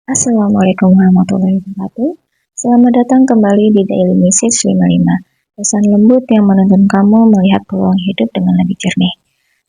Assalamualaikum warahmatullahi wabarakatuh. Selamat datang kembali di Daily Message 55. Pesan lembut yang menuntun kamu melihat peluang hidup dengan lebih jernih.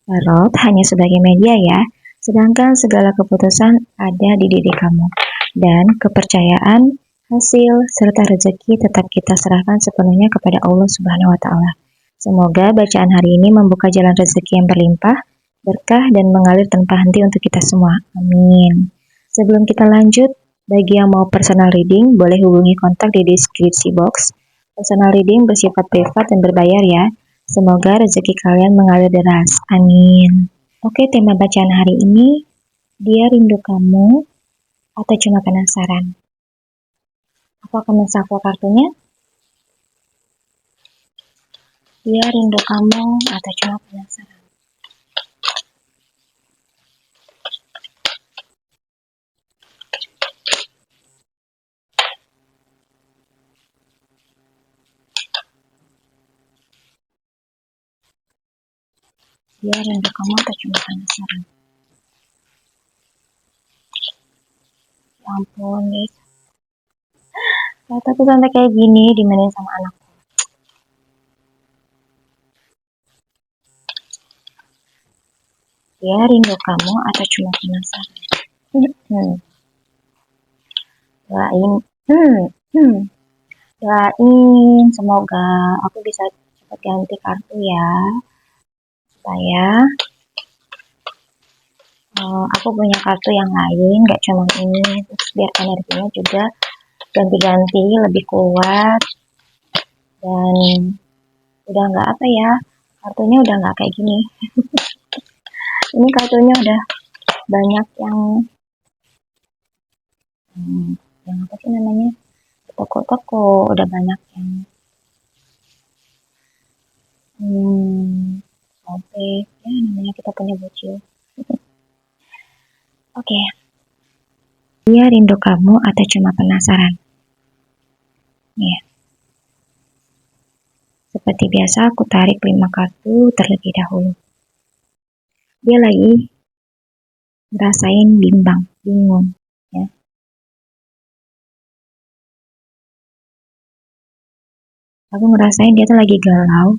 Tarot hanya sebagai media ya, sedangkan segala keputusan ada di diri kamu. Dan kepercayaan, hasil, serta rezeki tetap kita serahkan sepenuhnya kepada Allah Subhanahu wa Ta'ala. Semoga bacaan hari ini membuka jalan rezeki yang berlimpah, berkah, dan mengalir tanpa henti untuk kita semua. Amin. Sebelum kita lanjut, bagi yang mau personal reading, boleh hubungi kontak di deskripsi box. Personal reading bersifat privat dan berbayar ya. Semoga rezeki kalian mengalir deras. Amin. Oke, tema bacaan hari ini, dia rindu kamu atau cuma penasaran? Aku akan menshuffle kartunya. Dia rindu kamu atau cuma penasaran? Dia rindu kamu atau cuma penasaran? Ya ampun, guys. Kata tuh sampai kayak gini dimainin sama anak. Dia rindu kamu atau cuma penasaran? Doain semoga aku bisa cepat ganti kartu ya, supaya aku punya kartu yang lain, gak cuma ini, terus biar energinya juga ganti-ganti lebih kuat, dan udah nggak apa ya, kartunya udah nggak kayak gini. Ini kartunya udah banyak yang apa sih namanya, toko-toko, udah banyak yang sobek ya, namanya kita punya bocil. Oke. Dia rindu kamu atau cuma penasaran? Ya. Seperti biasa aku tarik 5 kartu terlebih dahulu. Dia lagi ngerasain bingung ya. Aku ngerasain dia tuh lagi galau.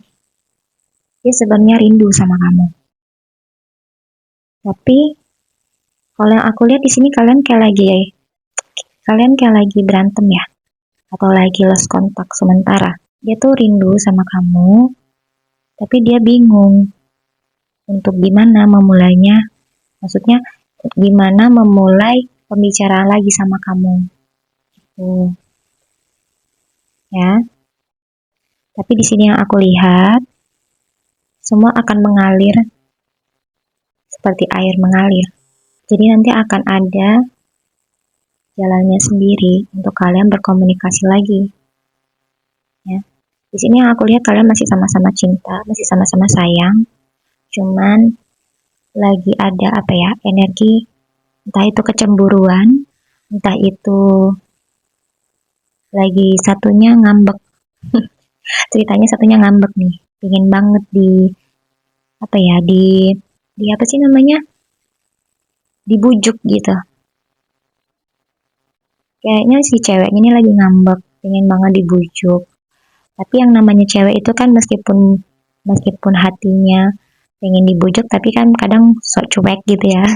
Dia sebenarnya rindu sama kamu. Tapi kalau yang aku lihat di sini kalian kayak lagi berantem ya, atau lagi lost kontak sementara. Dia tuh rindu sama kamu, tapi dia bingung untuk gimana memulainya. Maksudnya gimana memulai pembicaraan lagi sama kamu. Gitu. Ya. Tapi di sini yang aku lihat, semua akan mengalir seperti air mengalir. Jadi nanti akan ada jalannya sendiri untuk kalian berkomunikasi lagi. Ya. Di sini yang aku lihat kalian masih sama-sama cinta, masih sama-sama sayang. Cuman lagi ada apa ya, energi, entah itu kecemburuan, entah itu lagi satunya ngambek. Ceritanya satunya ngambek nih, pengen banget di apa ya, di apa sih namanya, dibujuk gitu. Kayaknya si ceweknya ini lagi ngambek, pengen banget dibujuk. Tapi yang namanya cewek itu kan meskipun hatinya pengen dibujuk, tapi kan kadang sok cuek gitu ya.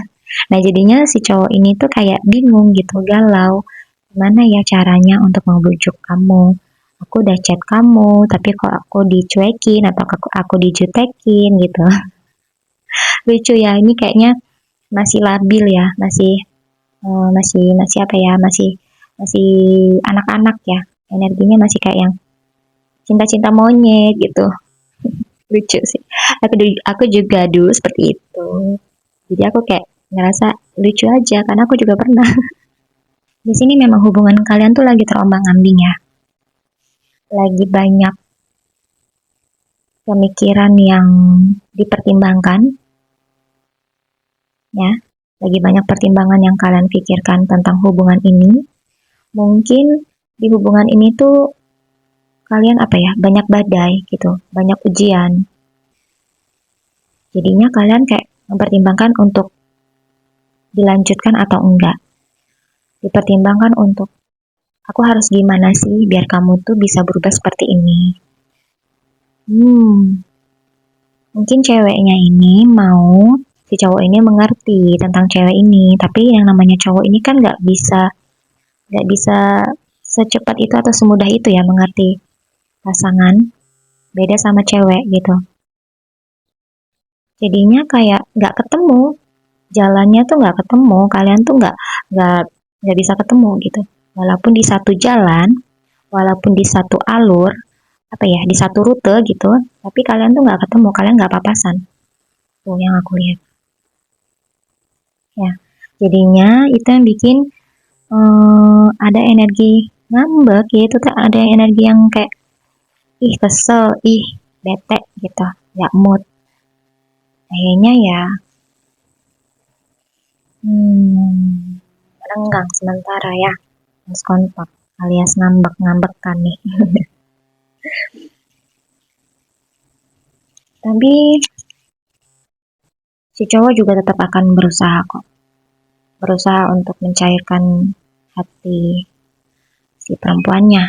Nah jadinya si cowok ini tuh kayak bingung gitu, galau. Gimana ya caranya untuk membujuk kamu? Aku udah chat kamu, tapi kok aku dicuekin atau aku dijutekin gitu. Lucu ya, ini kayaknya masih labil ya, masih apa ya, masih anak-anak ya. Energinya masih kayak yang cinta-cinta monyet gitu. Lucu sih. Aku juga dulu seperti itu. Jadi aku kayak ngerasa lucu aja karena aku juga pernah. Di sini memang hubungan kalian tuh lagi terombang-ambing ya. Lagi banyak pemikiran yang dipertimbangkan. Ya. Lagi banyak pertimbangan yang kalian pikirkan tentang hubungan ini. Mungkin di hubungan ini tuh kalian apa ya, banyak badai gitu, banyak ujian. Jadinya kalian kayak mempertimbangkan untuk dilanjutkan atau enggak. dipertimbangkan untuk aku harus gimana sih biar kamu tuh bisa berubah seperti ini. Mungkin ceweknya ini mau si cowok ini mengerti tentang cewek ini, tapi yang namanya cowok ini kan nggak bisa secepat itu atau semudah itu ya mengerti pasangan, beda sama cewek gitu. Jadinya kayak nggak ketemu, jalannya tuh nggak ketemu, kalian tuh nggak nggak bisa ketemu gitu. Walaupun di satu jalan, walaupun di satu alur, apa ya, di satu rute gitu, tapi kalian tuh nggak ketemu, kalian nggak papasan. Tuh yang aku lihat. Ya, jadinya itu yang bikin ada energi ngambek, yaitu tuh ada energi yang kayak ih kesel, ih bete gitu, nggak mood. Kayaknya ya renggang sementara ya, harus kontak alias ngambek-ngambekan nih. Tapi si cowok juga tetap akan berusaha kok, berusaha untuk mencairkan hati si perempuannya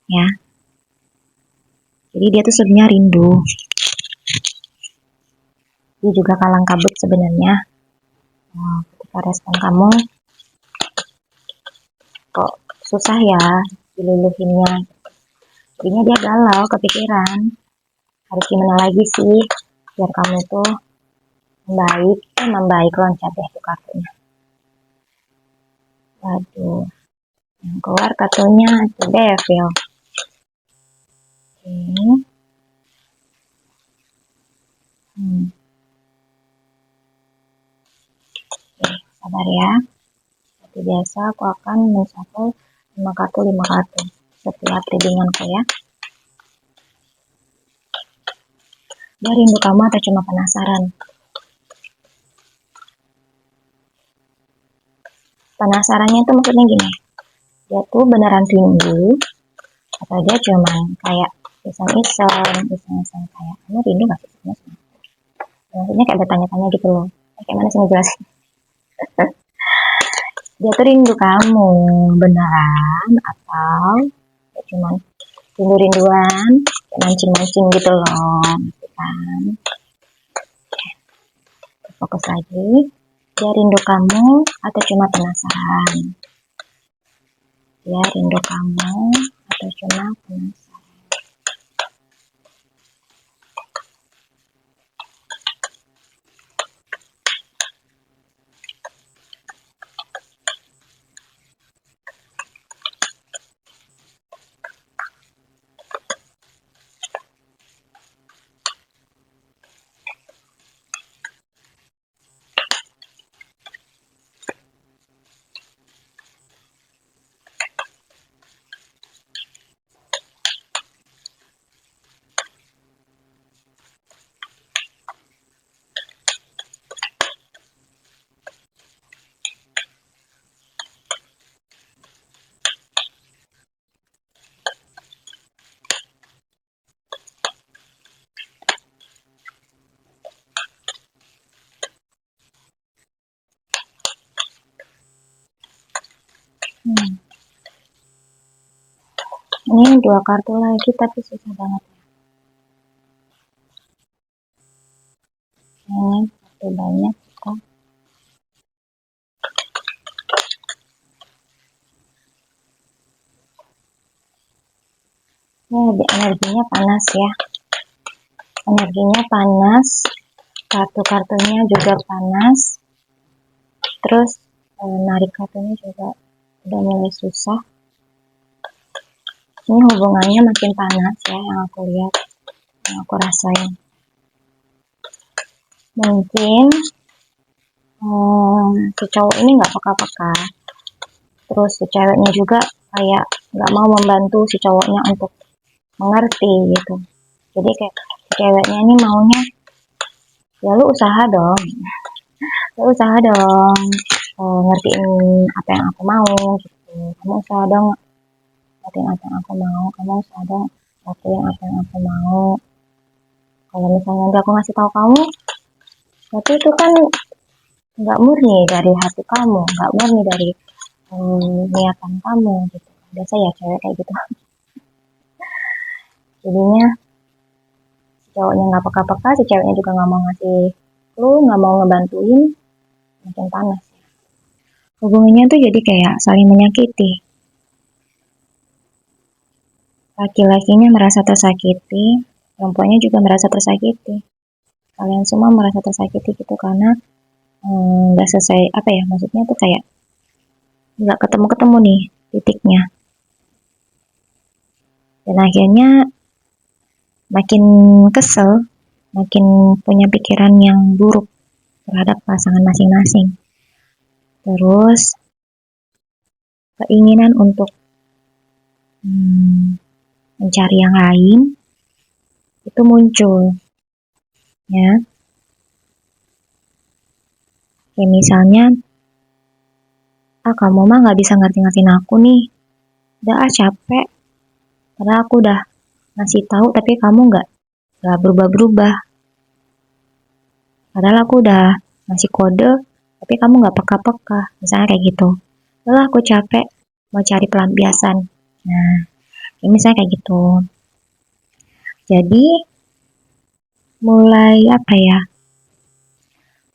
ya. Jadi dia tuh sebenarnya rindu, dia juga kalang kabut sebenarnya. Ketika respon kamu kok susah ya diluluhinnya, jadinya dia galau, kepikiran harus gimana lagi sih biar kamu tuh membaik loncat deh tuh kartunya. Waduh, yang keluar kartunya The Devil. Oke. Oke, sabar ya. Seperti biasa aku akan mencapai 5 kartu setiap readinganku ya. Dia rindu kamu atau cuma penasaran? Penasarannya itu maksudnya gini, dia tuh beneran rindu atau dia cuma kayak iseng-iseng kayak kamu rindu gak sih sebenarnya? Maksudnya kayak bertanya-tanya gitu loh. Kayak mana sih ngejelasin? Dia tuh rindu kamu beneran atau ya cuman rindu-rinduan, mancing-mancing gitu loh, gitu kan? Fokus lagi. Dia rindu kamu atau cuma penasaran? Dia rindu kamu atau cuma penasaran? Ini 2 kartu lagi tapi susah banget. Ini kartu banyak kok. Ini energinya panas ya. Energinya panas. Kartu-kartunya juga panas. Terus narik kartunya juga udah mulai susah. Ini hubungannya makin panas ya yang aku lihat, yang aku rasain. Mungkin si cowok ini nggak peka-peka. Terus si ceweknya juga kayak nggak mau membantu si cowoknya untuk mengerti gitu. Jadi kayak si ceweknya ini maunya ya lu usaha dong, ngertiin apa yang aku mau gitu. Kamu usaha dong ngertiin apa yang aku mau, kamu usaha dong lakuin apa yang aku mau. Kalau misalnya nanti aku ngasih tahu kamu, berarti itu kan nggak murni dari hati kamu, nggak murni dari niatan kamu gitu. Biasa ya cewek kayak gitu. Jadinya si cowoknya nggak peka-peka, si ceweknya juga nggak mau ngasih clue, nggak mau ngebantuin, makin panas. Hubungannya tuh jadi kayak saling menyakiti. Laki-lakinya merasa tersakiti, perempuannya juga merasa tersakiti. Kalian semua merasa tersakiti gitu karena nggak selesai apa ya, maksudnya tuh kayak nggak ketemu-ketemu nih titiknya. Dan akhirnya makin kesel, makin punya pikiran yang buruk terhadap pasangan masing-masing. Terus keinginan untuk mencari yang lain itu muncul, ya. Kayak misalnya, kamu mah nggak bisa ngerti-ngertiin aku nih. Udah capek. Karena aku udah ngasih tahu tapi kamu nggak berubah-berubah. Padahal aku udah ngasih kode tapi kamu nggak peka-peka. Misalnya kayak gitu. Udah aku capek mau cari pelampiasan. Nah, misalnya kayak gitu. Jadi mulai apa ya?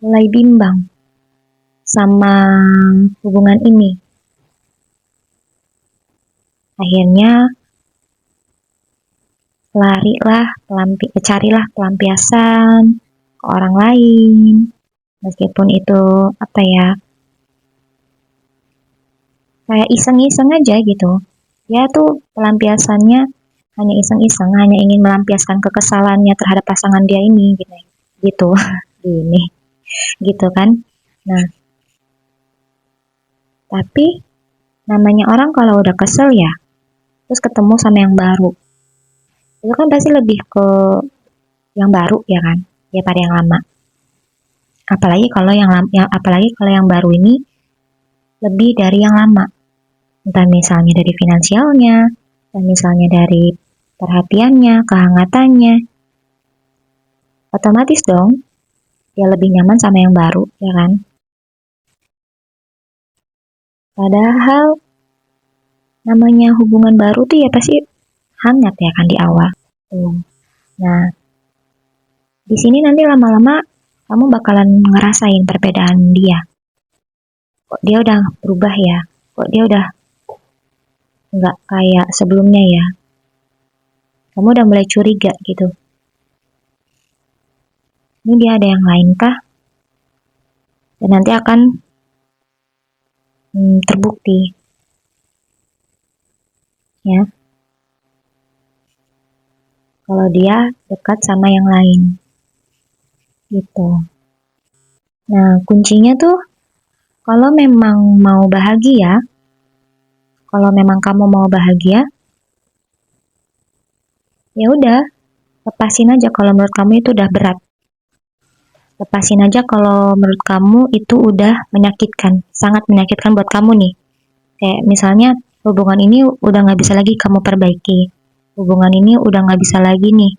Mulai bimbang sama hubungan ini. Akhirnya carilah pelampiasan ke orang lain. Meskipun itu apa ya? Kayak iseng-iseng aja gitu. Ya tuh pelampiasannya hanya iseng-iseng, hanya ingin melampiaskan kekesalannya terhadap pasangan dia ini gitu. Gitu. Gini. Gitu kan. Nah, tapi namanya orang kalau udah kesel ya, terus ketemu sama yang baru. Itu kan pasti lebih ke yang baru ya kan, daripada yang lama. Apalagi kalau yang baru ini lebih dari yang lama. Entah misalnya dari finansialnya, entah misalnya dari perhatiannya, kehangatannya. Otomatis dong, dia lebih nyaman sama yang baru, ya kan? Padahal namanya hubungan baru tuh ya pasti hangat ya kan di awal. Nah, di sini nanti lama-lama kamu bakalan ngerasain perbedaan dia. Kok dia udah berubah ya? Kok dia udah nggak kayak sebelumnya ya? Kamu udah mulai curiga gitu. Ini dia ada yang lain kah? Dan nanti akan terbukti. Ya. Kalau dia dekat sama yang lain. Gitu. Nah, kuncinya tuh kalau memang mau bahagia, kalau memang kamu mau bahagia, ya udah, lepasin aja kalau menurut kamu itu udah berat. Lepasin aja kalau menurut kamu itu udah menyakitkan, sangat menyakitkan buat kamu nih. Kayak misalnya hubungan ini udah nggak bisa lagi kamu perbaiki. Hubungan ini udah nggak bisa lagi nih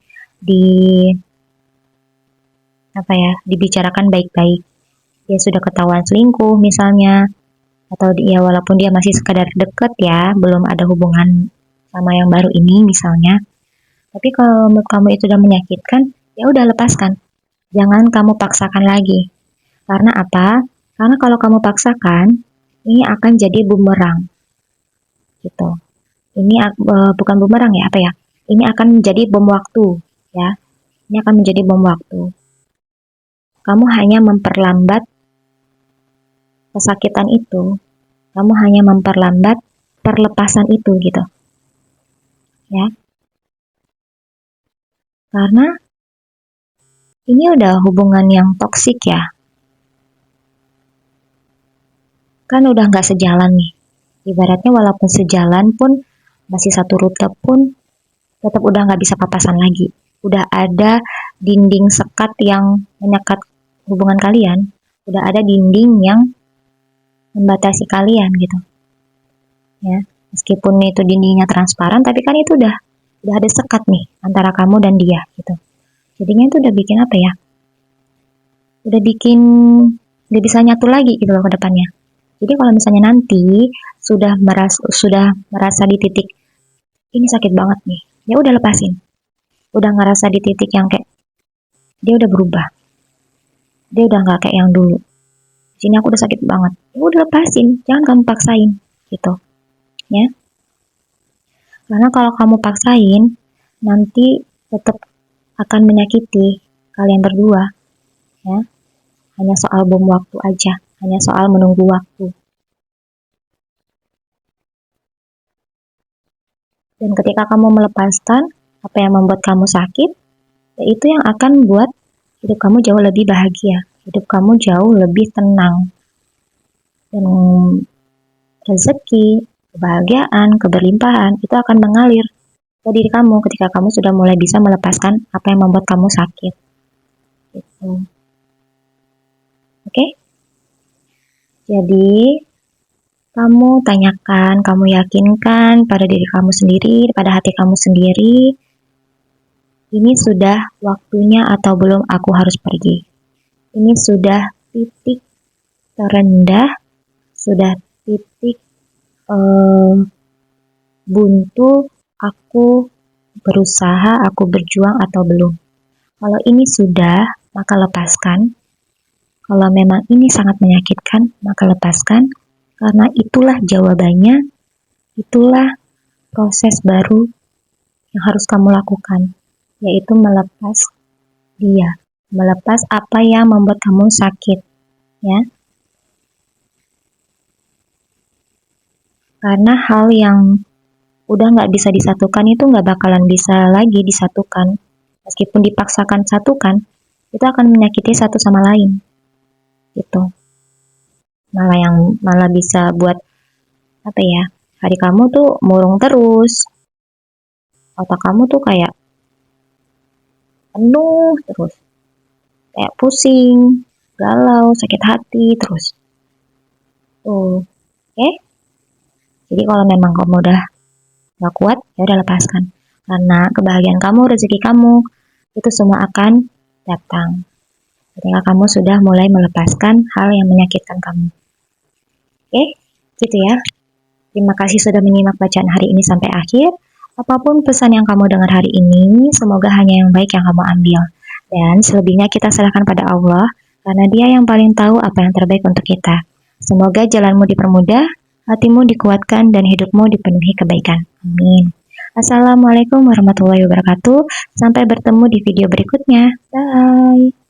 dibicarakan baik-baik. Dia sudah ketahuan selingkuh misalnya, atau dia walaupun dia masih sekadar deket ya, belum ada hubungan sama yang baru ini misalnya. Tapi kalau menurut kamu itu udah menyakitkan, ya udah lepaskan. Jangan kamu paksakan lagi. Karena apa? Karena kalau kamu paksakan, ini akan jadi bumerang. Gitu. Ini bukan bumerang ya, apa ya? Ini akan menjadi bom waktu, ya. Ini akan menjadi bom waktu. Kamu hanya memperlambat kesakitan itu. Kamu hanya memperlambat perlepasan itu gitu. Ya. Karena ini udah hubungan yang toksik ya. Kan udah nggak sejalan nih. Ibaratnya walaupun sejalan pun, masih satu rute pun, tetap udah nggak bisa papasan lagi. Udah ada dinding sekat yang menyekat hubungan kalian. Udah ada dinding yang membatasi kalian gitu. Ya, meskipun itu dindingnya transparan, tapi kan itu udah ada sekat nih antara kamu dan dia gitu. Jadinya itu udah bikin apa ya? Udah bikin nggak bisa nyatu lagi gitu loh ke depannya. Jadi kalau misalnya nanti sudah merasa di titik ini sakit banget nih, ya udah lepasin. Udah ngerasa di titik yang kayak dia udah berubah, dia udah nggak kayak yang dulu. Sini aku udah sakit banget, ya udah lepasin, jangan kamu paksain gitu ya. Karena kalau kamu paksain, nanti tetap akan menyakiti kalian berdua ya. Hanya soal bom waktu aja, hanya soal menunggu waktu. Dan ketika kamu melepaskan apa yang membuat kamu sakit, ya itu yang akan buat hidup kamu jauh lebih bahagia, hidup kamu jauh lebih tenang. Dan rezeki, kebahagiaan, keberlimpahan itu akan mengalir ke diri kamu ketika kamu sudah mulai bisa melepaskan apa yang membuat kamu sakit. Gitu. Oke? Jadi, kamu tanyakan, kamu yakinkan pada diri kamu sendiri, pada hati kamu sendiri, ini sudah waktunya atau belum aku harus pergi. Ini sudah titik terendah, sudah titik buntu, aku berusaha, aku berjuang atau belum. Kalau ini sudah, maka lepaskan. Kalau memang ini sangat menyakitkan, maka lepaskan. Karena itulah jawabannya, itulah proses baru yang harus kamu lakukan, yaitu melepas dia, melepas apa yang membuat kamu sakit, ya. Karena hal yang udah nggak bisa disatukan itu nggak bakalan bisa lagi disatukan. Meskipun dipaksakan satukan, itu akan menyakiti satu sama lain, gitu. Malah bisa buat apa ya? Hari kamu tuh murung terus, otak kamu tuh kayak penuh terus, kayak pusing, galau, sakit hati terus. Tuh, oke? Jadi kalau memang kamu udah gak kuat, ya udah lepaskan. Karena kebahagiaan kamu, rezeki kamu, itu semua akan datang ketika kamu sudah mulai melepaskan hal yang menyakitkan kamu. Oke, gitu ya. Terima kasih sudah menyimak bacaan hari ini sampai akhir. Apapun pesan yang kamu dengar hari ini, semoga hanya yang baik yang kamu ambil. Dan selebihnya kita serahkan pada Allah, karena Dia yang paling tahu apa yang terbaik untuk kita. Semoga jalanmu dipermudah, hatimu dikuatkan, dan hidupmu dipenuhi kebaikan. Amin. Assalamualaikum warahmatullahi wabarakatuh. Sampai bertemu di video berikutnya. Bye.